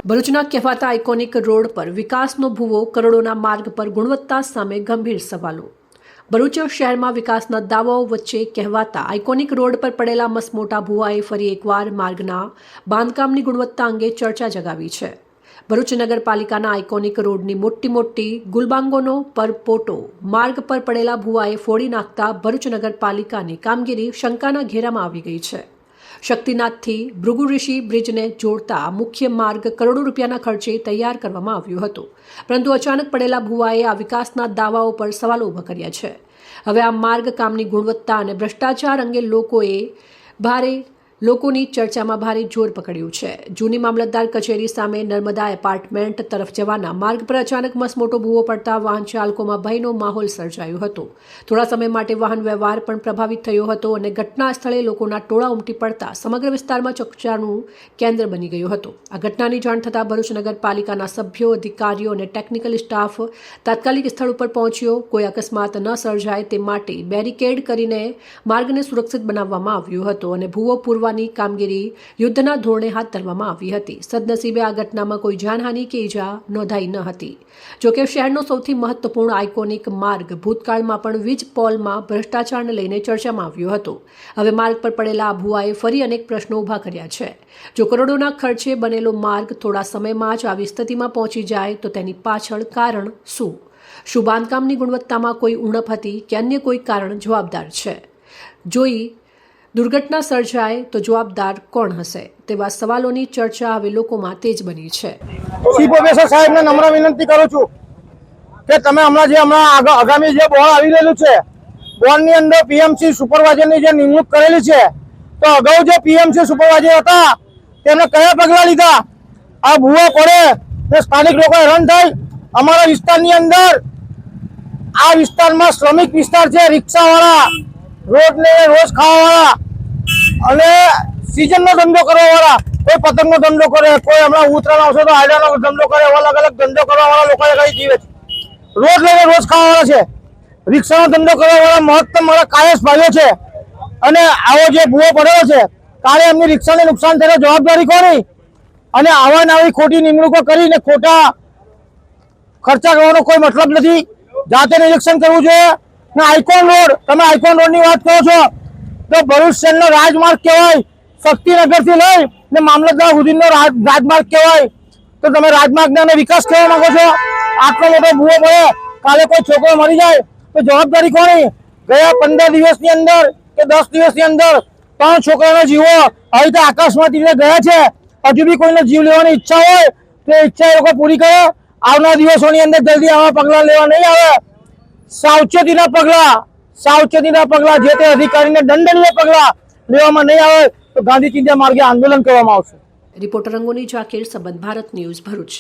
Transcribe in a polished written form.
ભરૂચના કહેવાતા iconic road પર વિકાસનો ભૂવો, કરોડોના માર્ગ પર ગુણવત્તા સામે ગંભીર સવાલો। ભરૂચ શહેરમાં વિકાસના દાવાઓ વચ્ચે કહેવાતા આઇકોનિક રોડ પર પડેલા મસમોટા ભૂવાએ ફરી એકવાર માર્ગના બાંધકામની ગુણવત્તા અંગે ચર્ચા જગાવી છે। ભરૂચ નગરપાલિકાના આઇકોનિક રોડની મોટી ગુલબાંગોનો પરપોટો માર્ગ પર પડેલા ભૂવાએ ફોડી નાખતા ભરૂચ નગરપાલિકાની કામગીરી શંકાના ઘેરામાં આવી ગઈ છે। શક્તિનાથથી ભૃગુ ઋષિ બ્રિજને જોડતા મુખ્ય માર્ગ કરોડો રૂપિયાના ખર્ચે તૈયાર કરવામાં આવ્યો હતો, પરંતુ અચાનક પડેલા ભૂવાએ આ વિકાસના દાવાઓ પર સવાલો ઊભા કર્યા છે। હવે આ માર્ગ કામની ગુણવત્તા અને ભ્રષ્ટાચાર અંગે લોકોની ચર્ચામાં ભારે જોર પકડ્યું છે। જૂની મામલતદાર કચેરી સામે નર્મદા એપાર્ટમેન્ટ તરફ જવાના માર્ગ પર અચાનક મસમોટો ભૂવો પડતા વાહન ચાલકોમાં ભયનો માહોલ સર્જાયો હતો। થોડા સમય માટે વાહન વ્યવહાર પણ પ્રભાવિત થયો હતો અને ઘટના સ્થળે લોકોના ટોળા ઉમટી પડતા સમગ્ર વિસ્તારમાં ચકચારનું કેન્દ્ર બની ગયું હતું। આ ઘટનાની જાણ થતાં ભરૂચ નગરપાલિકાના સભ્યો, અધિકારીઓ અને ટેકનિકલ સ્ટાફ તાત્કાલિક સ્થળ ઉપર પહોંચ્યો। કોઈ અકસ્માત ન સર્જાય તે માટે બેરિકેડ કરીને માર્ગને સુરક્ષિત બનાવવામાં આવ્યો હતો અને ભૂવો પૂરવાની કામગીરી યુદ્ધના ધોરણે હાથ ધરવામાં આવી હતી। સદનસીબે આ ઘટનામાં કોઈ જાનહાનિ કે ઈજા નોંધાઈ ન હતી। જોકે શહેરનો સૌથી મહત્વપૂર્ણ આઇકોનિક માર્ગ ભૂતકાળમાં પણ વીજ પોલમાં ભ્રષ્ટાચારને લઈને ચર્ચામાં આવ્યો હતો। હવે માર્ગ પર પડેલા આ ભૂવાએ ફરી અનેક પ્રશ્નો ઊભા કર્યા છે। જો કરોડોના ખર્ચે બનેલો માર્ગ થોડા સમયમાં જ આવી સ્થિતિમાં પહોંચી જાય તો તેની પાછળ કારણ શું? શું બાંધકામની ગુણવત્તામાં કોઈ ઉણપ હતી કે અન્ય કોઈ કારણ જવાબદાર છે? જોઈ દુર્ઘટના સર્જાય તો જવાબદાર કોણ હશે તેવા સવાલોની ચર્ચા હવે લોકોમાં તેજ બની છે। ચીફ ઓફિસર સાહેબને નમ્ર વિનંતી કરું છું કે તમે હમણાં આગામી જે બોર્ડ આવી રહેલું છે, બોર્ડની અંદર પીએમસી સુપરવાઇઝરની જે નિમણૂક કરેલી છે, તો અગાઉ જે પીએમસી સુપરવાઇઝર હતા તેમણે કયા પગલાં લીધા? આ ભૂવો પડે ને સ્થાનિક લોકો હેરાન થાય। અમારા વિસ્તારની અંદર આ વિસ્તારમાં શ્રમિક વિસ્તાર છે, રિક્ષાવાળા, રોજ ખાવાવાળા અને સિઝનનો ધંધો કરવાવાળા, કોઈ પતંગનો ધંધો કરે, કોઈ હમણાં ઉત્તરાયણ આવશે તો આયડાનો ધંધો કરે, અલગ અલગ ધંધો કરવાવાળા લોકો કઈ જીવે છે, રોજ લઈને રોજ ખાવાવાળા છે, રિક્ષાનો ધંધો કરવાવાળા મહત્તમ મારા કાયસ ભાઈઓ છે। અને આવો જે ભૂવો પડેલો છે, કાલે એમની રિક્ષાને નુકસાન થયેલો જવાબદારી કોની? અને આવા આવી ખોટી નિમણૂકો કરીને ખોટા ખર્ચા કરવાનો કોઈ મતલબ નથી। જાતે નિરીક્ષણ કરવું જોઈએ। ને આઇકોન રોડ, તમે આઇકોન રોડની વાત કરો છો તો ભરૂચ શહેરનો રાજમાર્ગ કહેવાય, શક્તિનગરથી લઈ ને મામલતદાર સુધીનો રાજમાર્ગ કહેવાય, તો તમે રાજમાર્ગનો વિકાસ કરવા માંગો છો? આટલો મોટો ભૂવો પડે, કાલે કોઈ છોકરો મરી જાય તો જવાબદારી કોની? ગયા 15 દિવસની અંદર કે 10 દિવસની અંદર 3 છોકરાના જીવો આવી રીતે આકાશમાંથી ગયા છે। હજુ બી કોઈને જીવ લેવાની ઈચ્છા હોય તો ઈચ્છા એ લોકો પૂરી કરે। આવનાર દિવસોની અંદર જલ્દી આવા પગલાં લેવા નહીં આવે। સાવચેતીના પગલાં જે તે અધિકારીને દંડનીય પગલાં લેવામાં નહીં આવે તો ગાંધી ચિંધ્યા માર્ગે આંદોલન કરવામાં આવશે। રિપોર્ટર રંગોની જાકીર, સંબંધ ભારત ન્યૂઝ, ભરૂચ।